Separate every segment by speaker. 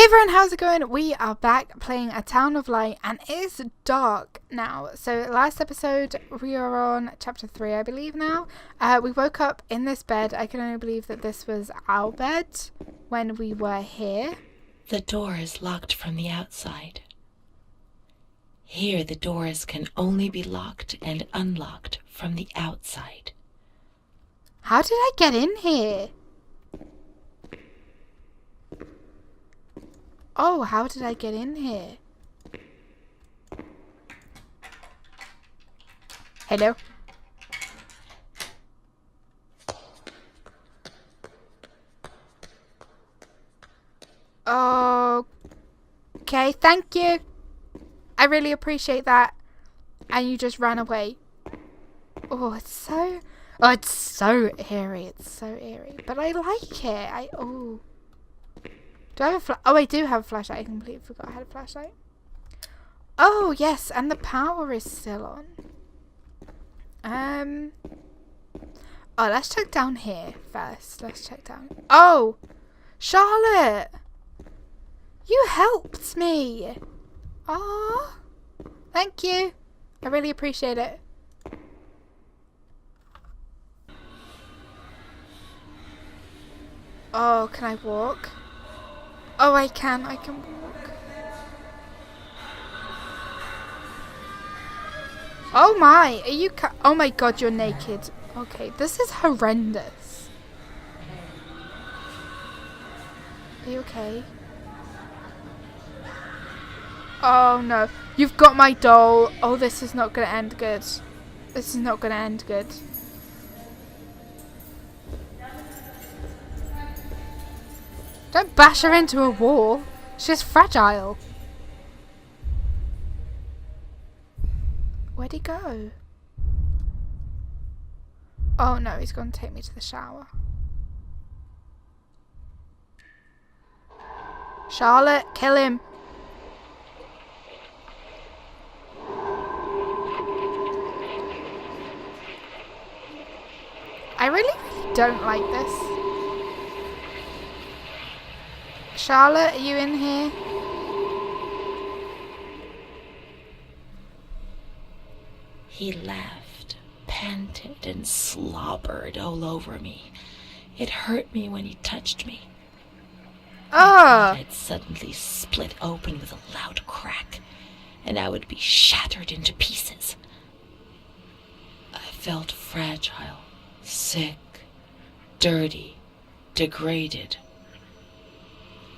Speaker 1: Hey everyone, how's it going? We are back playing A Town of Light and it is dark now. So last episode we are on chapter 3 I believe now. We woke up in this bed. I can only believe that this was our bed when we were here.
Speaker 2: The door is locked from the outside. Here the doors can only be locked and unlocked from the outside.
Speaker 1: How did I get in here? Oh, how did I get in here? Hello? Okay, thank you. I really appreciate that. And you just ran away. Oh, it's so eerie. It's so eerie. But I like it. Do I have a I do have a flashlight. I completely forgot I had a flashlight. Oh, yes, and the power is still on. Oh, let's check down here first. Let's check down. Oh, Charlotte! You helped me! Oh, thank you. I really appreciate it. Oh, can I walk? Oh, I can walk. Oh my, are you oh my god, you're naked. Okay, this is horrendous. Are you okay? Oh no, you've got my doll. Oh, this is not gonna end good. This is not gonna end good. Don't bash her into a wall. She's fragile. Where'd he go? Oh no, he's gonna take me to the shower. Charlotte, kill him. I really don't like this. Charlotte, are you in here?
Speaker 2: He laughed, panted, and slobbered all over me. It hurt me when he touched me. I'd suddenly split open with a loud crack, and I would be shattered into pieces. I felt fragile, sick, dirty, degraded.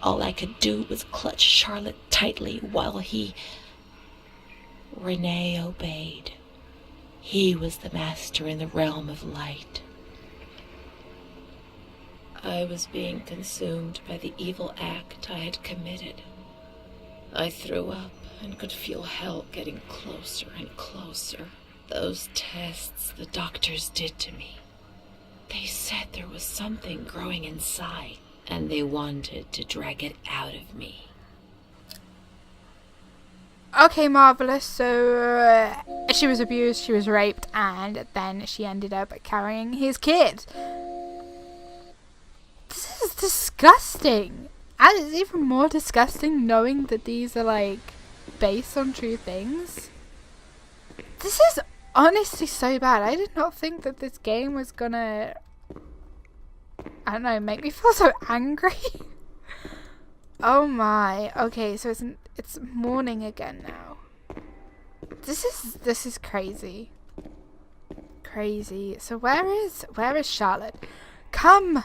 Speaker 2: All I could do was clutch Charlotte tightly while Renée obeyed. He was the master in the realm of light. I was being consumed by the evil act I had committed. I threw up and could feel hell getting closer and closer. Those tests the doctors did to me. They said there was something growing inside, and they wanted to drag it out of me.
Speaker 1: Okay, marvellous. So, she was abused, she was raped, and then she ended up carrying his kid. This is disgusting. And it's even more disgusting knowing that these are, like, based on true things. This is honestly so bad. I did not think that this game was gonna, I don't know, make me feel so angry. Oh my. Okay, so it's morning again now. This is crazy. Crazy. So where is Charlotte? Come.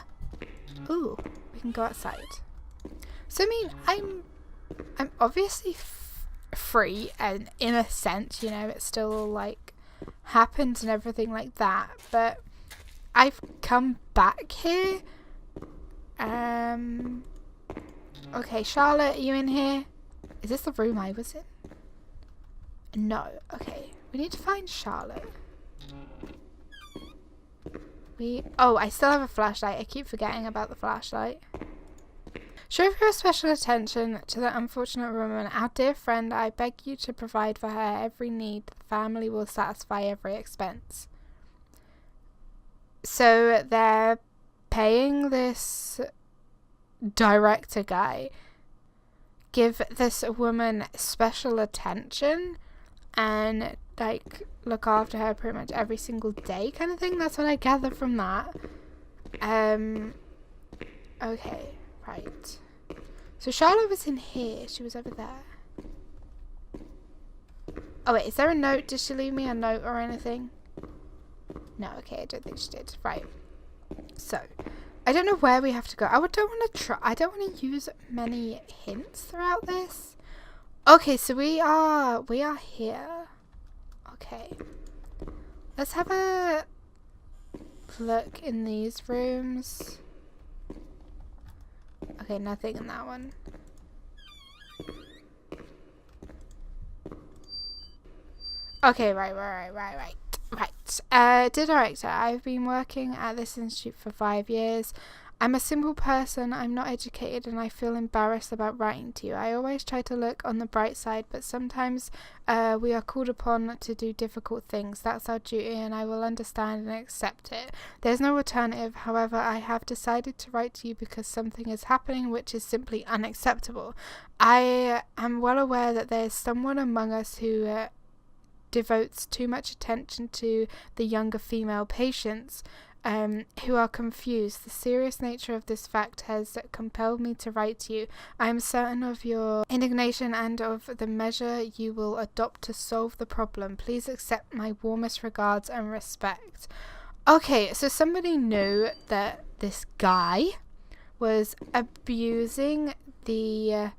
Speaker 1: Ooh, we can go outside. So I mean, I'm obviously free, and in a sense, you know, it's still all like happened and everything like that, but I've come back here. Okay, Charlotte, are you in here? Is this the room I was in? No. Okay, we need to find Charlotte. Oh, I still have a flashlight. I keep forgetting about the flashlight. Show your special attention to that unfortunate woman. Our dear friend, I beg you to provide for her every need. The family will satisfy every expense. So they're paying this director guy give this woman special attention and like look after her pretty much every single day kind of thing. That's what I gather from that. Okay, right. So Charlotte was in here. She was over there. Oh wait, is there a note? Did she leave me a note or anything? No, okay, I don't think she did. Right. So, I don't know where we have to go. I don't want to use many hints throughout this. Okay, so we are here. Okay. Let's have a look in these rooms. Okay, nothing in that one. Okay, right. Dear Director, I've been working at this institute for 5 years. I'm a simple person, I'm not educated, and I feel embarrassed about writing to you. I always try to look on the bright side, but sometimes we are called upon to do difficult things. That's our duty, and I will understand and accept it. There's no alternative. However, I have decided to write to you because something is happening which is simply unacceptable. I am well aware that there is someone among us who devotes too much attention to the younger female patients who are confused. The serious nature of this fact has compelled me to write to you. I am certain of your indignation and of the measure you will adopt to solve the problem. Please accept my warmest regards and respect. Okay, so somebody knew that this guy was abusing the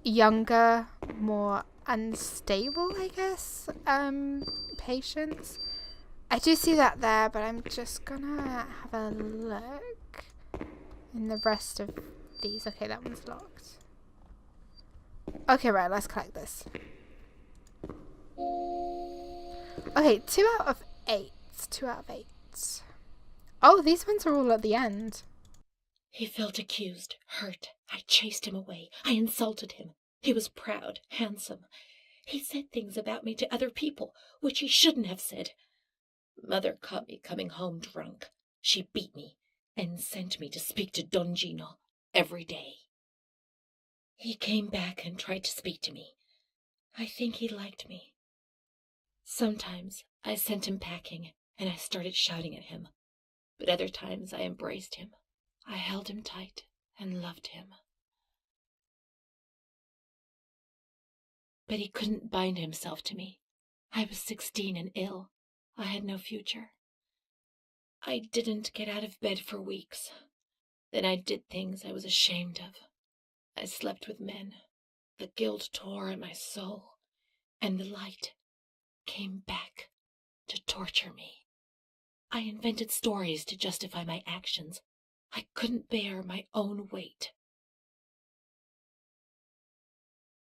Speaker 1: younger, more unstable, I guess, patients. I do see that there, but I'm just gonna have a look in the rest of these. Okay, that one's locked. Okay, right, let's collect this. Okay, 2 out of 8. 2 out of 8. Oh, these ones are all at the end.
Speaker 2: He felt accused, hurt. I chased him away. I insulted him. He was proud, handsome. He said things about me to other people, which he shouldn't have said. Mother caught me coming home drunk. She beat me and sent me to speak to Don Gino every day. He came back and tried to speak to me. I think he liked me. Sometimes I sent him packing and I started shouting at him, but other times I embraced him. I held him tight and loved him. But he couldn't bind himself to me. I was 16 and ill. I had no future. I didn't get out of bed for weeks. Then I did things I was ashamed of. I slept with men. The guilt tore at my soul, and the light came back to torture me. I invented stories to justify my actions. I couldn't bear my own weight.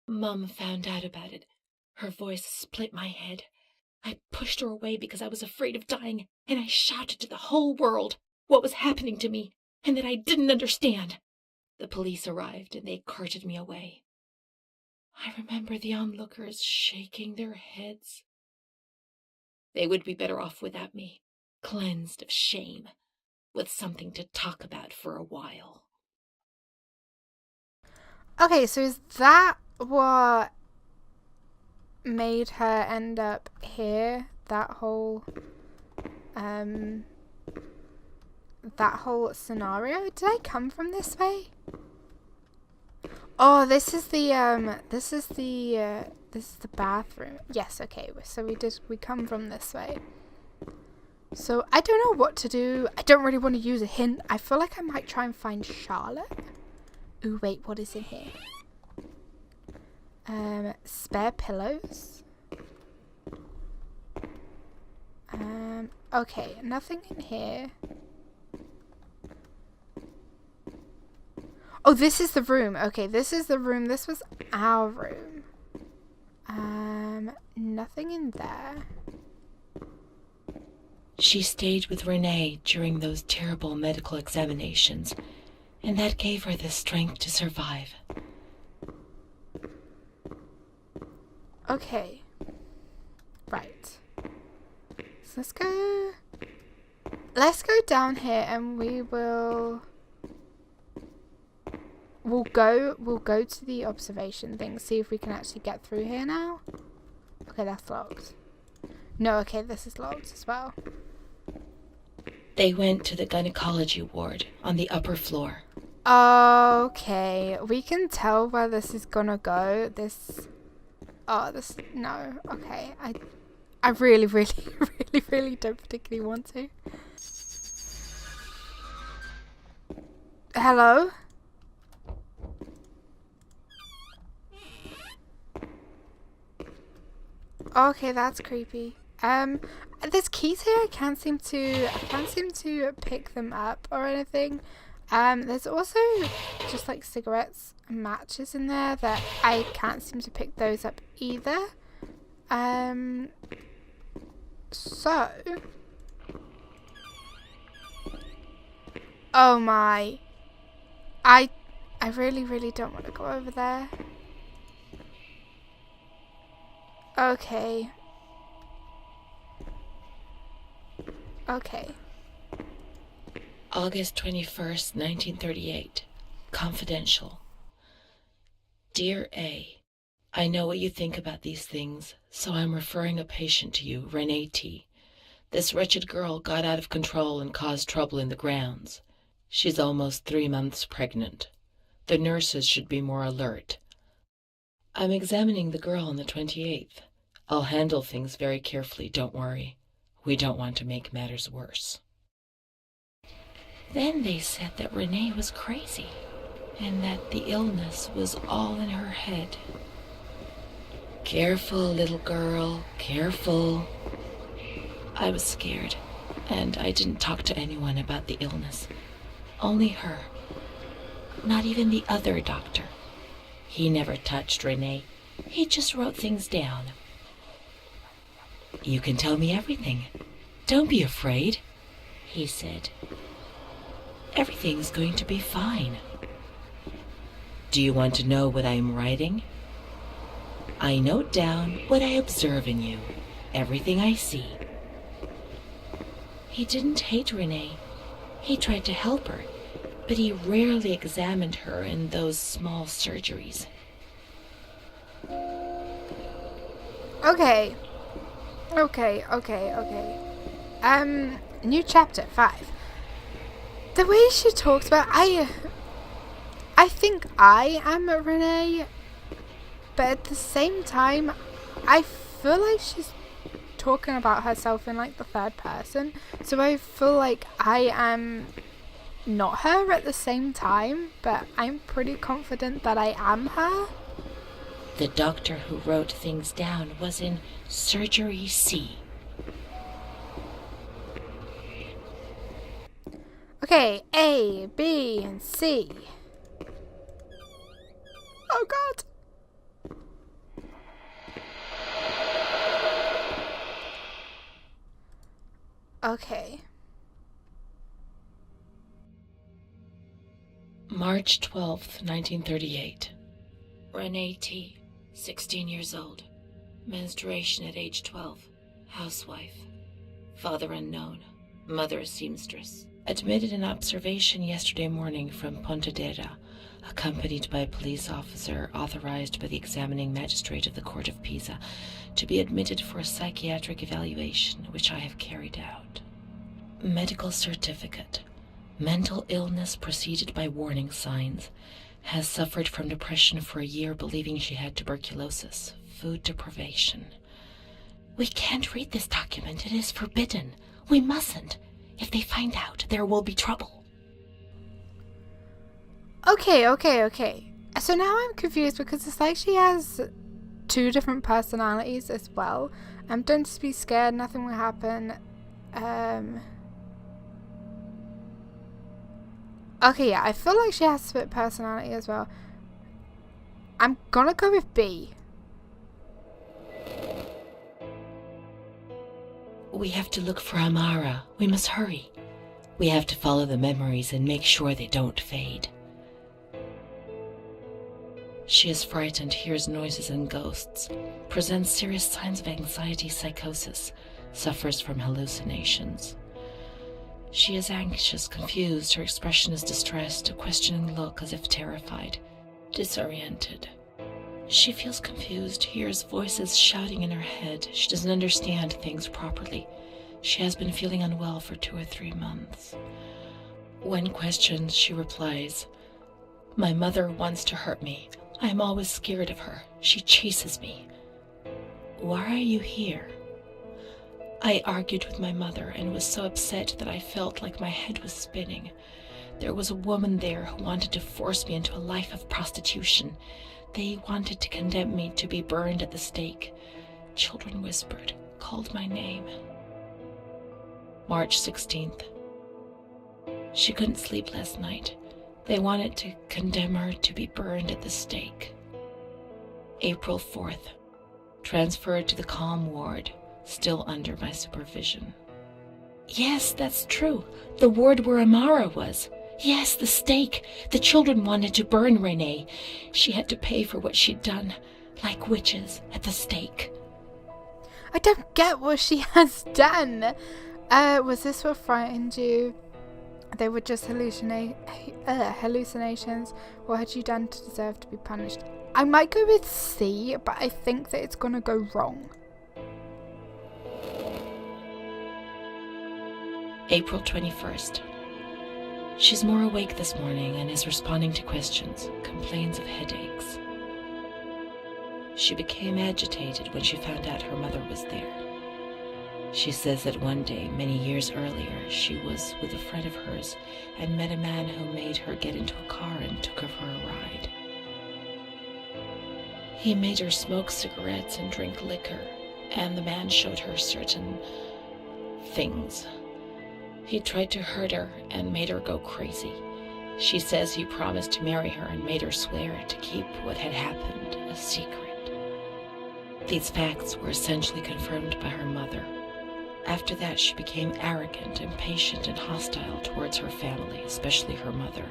Speaker 2: Mum found out about it. Her voice split my head. I pushed her away because I was afraid of dying, and I shouted to the whole world what was happening to me, and that I didn't understand. The police arrived, and they carted me away. I remember the onlookers shaking their heads. They would be better off without me, cleansed of shame, with something to talk about for a while.
Speaker 1: Okay, so is that what made her end up here? That whole scenario? Did I come from this way? Oh, this is the bathroom. Yes, okay. So we come from this way. So I don't know what to do. I don't really want to use a hint. I feel like I might try and find Charlotte. Ooh, wait, what is in here? Spare pillows. Okay, nothing in here. Oh, this is the room. Okay, this is the room. This was our room. Nothing in there.
Speaker 2: She stayed with Renée during those terrible medical examinations, and that gave her the strength to survive.
Speaker 1: Okay. Right. So let's go down here and we will we'll go to the observation thing, see if we can actually get through here now. Okay, that's locked. No, okay, this is locked as well.
Speaker 2: They went to the gynecology ward on the upper floor.
Speaker 1: Okay, we can tell where this is gonna go. No, okay. I really, really don't particularly want to. Hello? Okay, that's creepy. There's keys here. I can't seem to pick them up or anything. There's also just like cigarettes and matches in there that I can't seem to pick those up either. So, oh my, I really don't want to go over there. Okay.
Speaker 2: August 21st, 1938. Confidential. Dear A, I know what you think about these things, so I'm referring a patient to you, Renée T. This wretched girl got out of control and caused trouble in the grounds. She's almost 3 months pregnant. The nurses should be more alert. I'm examining the girl on the 28th. I'll handle things very carefully, don't worry. We don't want to make matters worse. Then they said that Renée was crazy, and that the illness was all in her head. Careful, little girl, careful. I was scared, and I didn't talk to anyone about the illness. Only her. Not even the other doctor. He never touched Renée. He just wrote things down. You can tell me everything. Don't be afraid, he said. Everything's going to be fine. Do you want to know what I'm writing? I note down what I observe in you, everything I see. He didn't hate Renée. He tried to help her, but he rarely examined her in those small surgeries.
Speaker 1: Okay. New chapter 5. The way she talks about I think I am Renée, but at the same time I feel like she's talking about herself in like the third person, so I feel like I am not her at the same time, but I'm pretty confident that I am her.
Speaker 2: The doctor who wrote things down was in Surgery C.
Speaker 1: Okay, A, B, and C. Oh god. Okay.
Speaker 2: March 12th, 1938. Renée T., 16 years old. Menstruation at age 12. Housewife. Father unknown. Mother a seamstress. Admitted in observation yesterday morning from Pontedera, accompanied by a police officer authorized by the examining magistrate of the Court of Pisa to be admitted for a psychiatric evaluation, which I have carried out. Medical certificate. Mental illness preceded by warning signs. Has suffered from depression for a year, believing she had tuberculosis. Food deprivation. We can't read this document. It is forbidden. We mustn't. If they find out, there will be trouble.
Speaker 1: Okay. So now I'm confused because it's like she has 2 different personalities as well. Don't just be scared, nothing will happen. Okay, yeah, I feel like she has split personality as well. I'm gonna go with B.
Speaker 2: We have to look for Amara. We must hurry. We have to follow the memories and make sure they don't fade. She is frightened, hears noises and ghosts, presents serious signs of anxiety psychosis, suffers from hallucinations. She is anxious, confused. Her expression is distressed, a questioning look as if terrified, disoriented. She feels confused, hears voices shouting in her head. She doesn't understand things properly. She has been feeling unwell for 2 or 3 months. When questioned, she replies, "My mother wants to hurt me. I am always scared of her. She chases me." "Why are you here?" "I argued with my mother and was so upset that I felt like my head was spinning. There was a woman there who wanted to force me into a life of prostitution. They wanted to condemn me to be burned at the stake. Children whispered, called my name." March 16th. She couldn't sleep last night. They wanted to condemn her to be burned at the stake. April 4th. Transferred to the calm ward, still under my supervision. "Yes, that's true. The ward where Amara was. Yes, the stake. The children wanted to burn Renée. She had to pay for what she'd done, like witches at the stake."
Speaker 1: I don't get what she has done. Was this what frightened you? They were just hallucinations. What had you done to deserve to be punished? I might go with C, but I think that it's gonna go wrong.
Speaker 2: April 21st. She's more awake this morning and is responding to questions, complains of headaches. She became agitated when she found out her mother was there. She says that one day, many years earlier, she was with a friend of hers and met a man who made her get into a car and took her for a ride. He made her smoke cigarettes and drink liquor, and the man showed her certain things. He tried to hurt her and made her go crazy. She says he promised to marry her and made her swear to keep what had happened a secret. These facts were essentially confirmed by her mother. After that, she became arrogant, impatient, and hostile towards her family, especially her mother.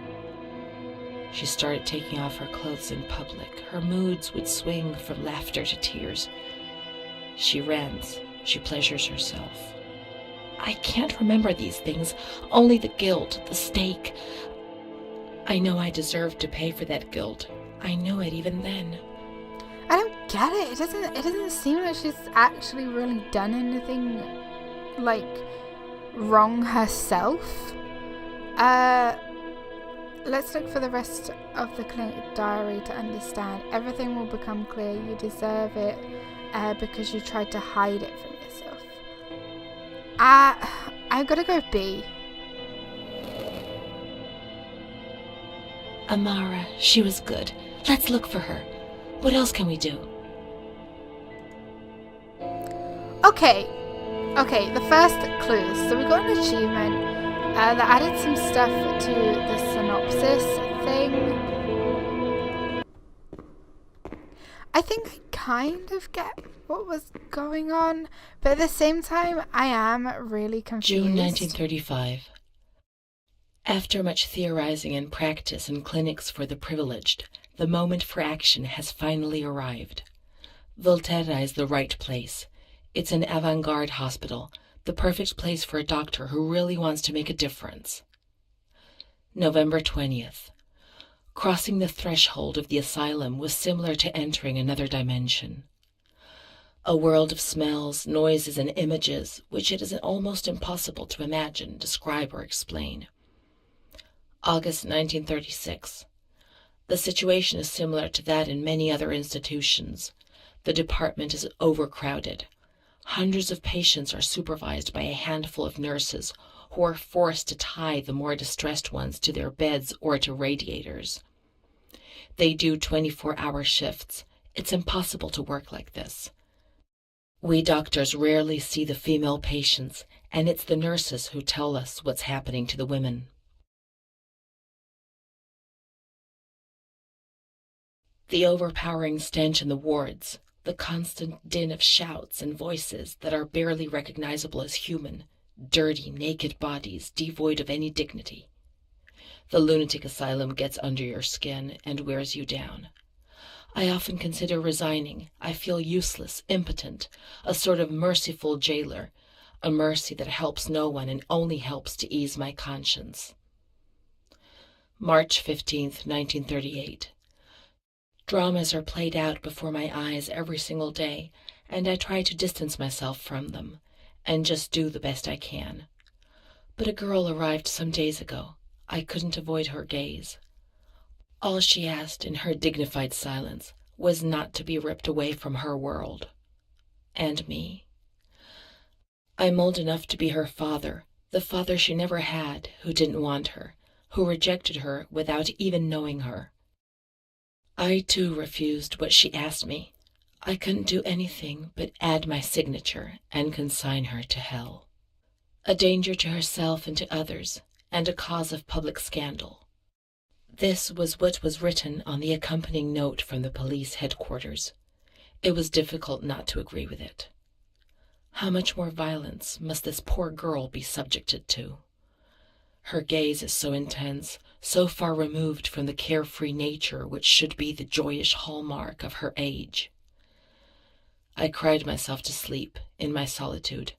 Speaker 2: She started taking off her clothes in public. Her moods would swing from laughter to tears. She rants. She pleasures herself. "I can't remember these things, only the guilt, the stake. I know I deserved to pay for that guilt. I knew it even then."
Speaker 1: I don't get it. It doesn't seem like she's actually really done anything like wrong herself. Let's look for the rest of the clinic diary to understand. Everything will become clear. You deserve it because you tried to hide it from yourself. I'm gonna go B.
Speaker 2: "Amara, she was good. Let's look for her. What else can we do?"
Speaker 1: Okay, the first clues. So we got an achievement that added some stuff to the synopsis thing. I think I kind of get what was going on, but at the same time, I am really confused.
Speaker 2: June 1935. After much theorizing and practice in clinics for the privileged, the moment for action has finally arrived. Volterra is the right place. It's an avant-garde hospital, the perfect place for a doctor who really wants to make a difference. November 20th. Crossing the threshold of the asylum was similar to entering another dimension. A world of smells, noises, and images which it is almost impossible to imagine, describe, or explain. August 1936. The situation is similar to that in many other institutions. The department is overcrowded. Hundreds of patients are supervised by a handful of nurses who are forced to tie the more distressed ones to their beds or to radiators. They do 24-hour shifts. It's impossible to work like this. We doctors rarely see the female patients, and it's the nurses who tell us what's happening to the women. The overpowering stench in the wards, the constant din of shouts and voices that are barely recognizable as human, dirty, naked bodies devoid of any dignity. The lunatic asylum gets under your skin and wears you down. I often consider resigning. I feel useless, impotent, a sort of merciful jailer. a mercy that helps no one and only helps to ease my conscience. March 15th, 1938. Dramas are played out before my eyes every single day, and I try to distance myself from them and just do the best I can. But a girl arrived some days ago. I couldn't avoid her gaze. All she asked in her dignified silence was not to be ripped away from her world. And me. I'm old enough to be her father, the father she never had, who didn't want her, who rejected her without even knowing her. I, too, refused what she asked me. I couldn't do anything but add my signature and consign her to hell. A danger to herself and to others, and a cause of public scandal. This was what was written on the accompanying note from the police headquarters. It was difficult not to agree with it. How much more violence must this poor girl be subjected to? Her gaze is so intense, so far removed from the carefree nature which should be the joyous hallmark of her age. I cried myself to sleep in my solitude.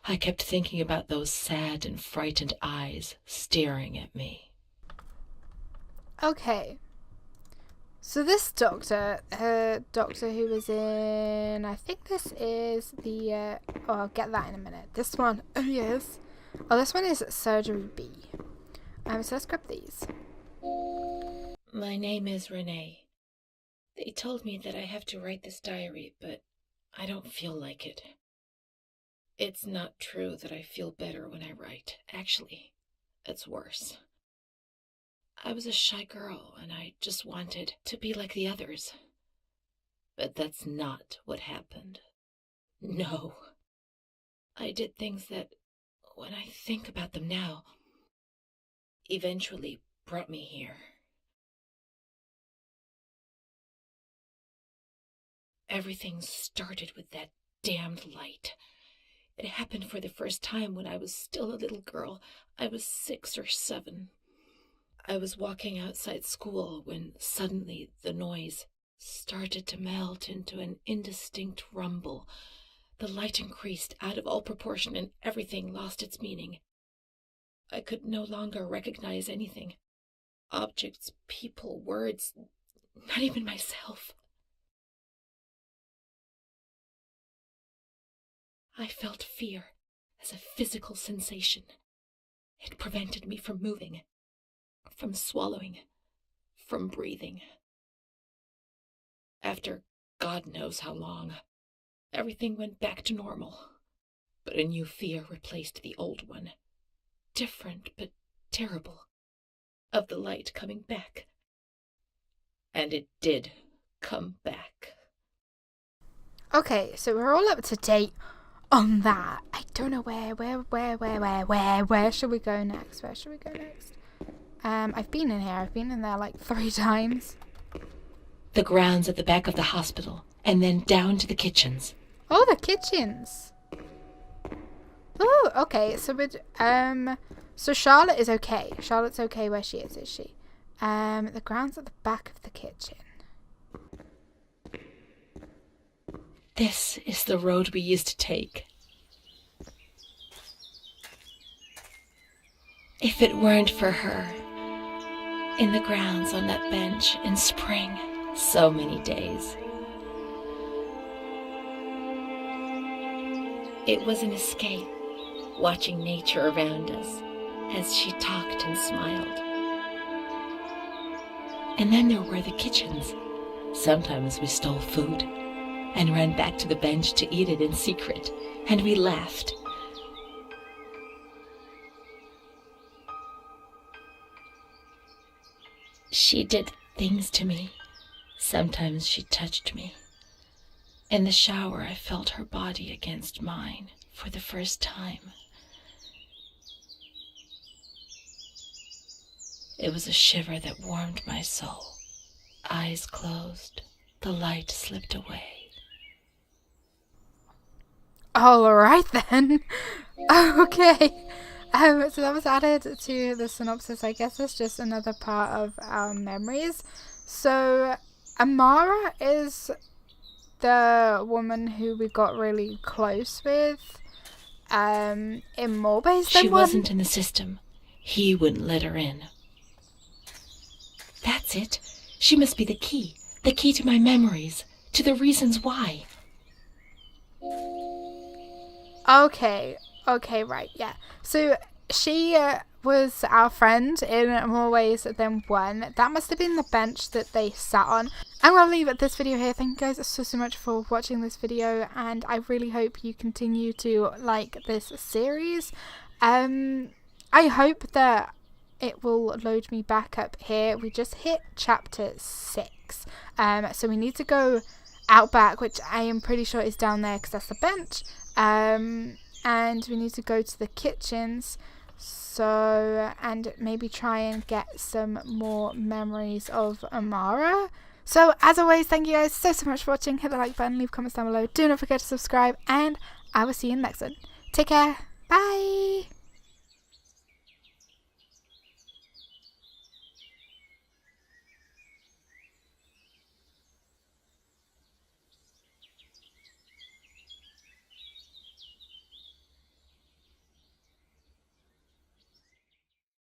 Speaker 2: I kept thinking about those sad and frightened eyes staring at me.
Speaker 1: Okay. So this doctor who was in, I think this is the, I'll get that in a minute. This one, oh yes. Oh, this one is surgery B. So let's grab these.
Speaker 2: My name is Renée. They told me that I have to write this diary, but I don't feel like it. It's not true that I feel better when I write. Actually, it's worse. I was a shy girl, and I just wanted to be like the others. But that's not what happened. No. I did things that, when I think about them now, eventually brought me here. Everything started with that damned light. It happened for the first time when I was still a little girl. I was 6 or 7. I was walking outside school when suddenly the noise started to melt into an indistinct rumble. The light increased out of all proportion and everything lost its meaning. I could no longer recognize anything. Objects, people, words, not even myself. I felt fear as a physical sensation. It prevented me from moving, from swallowing, from breathing. After God knows how long, everything went back to normal, but a new fear replaced the old one. Different but terrible, of the light coming back. And it did come back.
Speaker 1: Okay, so we're all up to date on that. I don't know where should we go next? Where should we go next? I've been in here. I've been in there like 3 times.
Speaker 2: The grounds at the back of the hospital, and then down to the kitchens.
Speaker 1: Oh, the kitchens. Oh, okay. So so Charlotte is okay. Charlotte's okay where she is she? The grounds at the back of the kitchen.
Speaker 2: This is the road we used to take. If it weren't for her, in the grounds on that bench in spring, so many days. It was an escape, watching nature around us as she talked and smiled. And then there were the kitchens. Sometimes we stole food and ran back to the bench to eat it in secret, and we laughed. She did things to me. Sometimes she touched me. In the shower, I felt her body against mine for the first time. It was a shiver that warmed my soul. Eyes closed, the light slipped away.
Speaker 1: All right then. Okay. So that was added to the synopsis. I guess it's just another part of our memories. So Amara is the woman who we got really close with. in more ways than
Speaker 2: She
Speaker 1: one.
Speaker 2: wasn't in the system. He wouldn't let her in. That's it. She must be the key to my memories, to the reasons why.
Speaker 1: Okay, right, yeah. So she was our friend in more ways than one. That must have been the bench that they sat on. I'm going to leave this video here. Thank you guys so much for watching this video, and I really hope you continue to like this series. I hope that it will load me back up here. We just hit chapter 6. So we need to go out back, which I am pretty sure is down there because that's the bench. And we need to go to the kitchens. So, and maybe try and get some more memories of Amara. So, as always, thank you guys so much for watching. Hit the like button, leave comments down below. Do not forget to subscribe, and I will see you in the next one. Take care. Bye.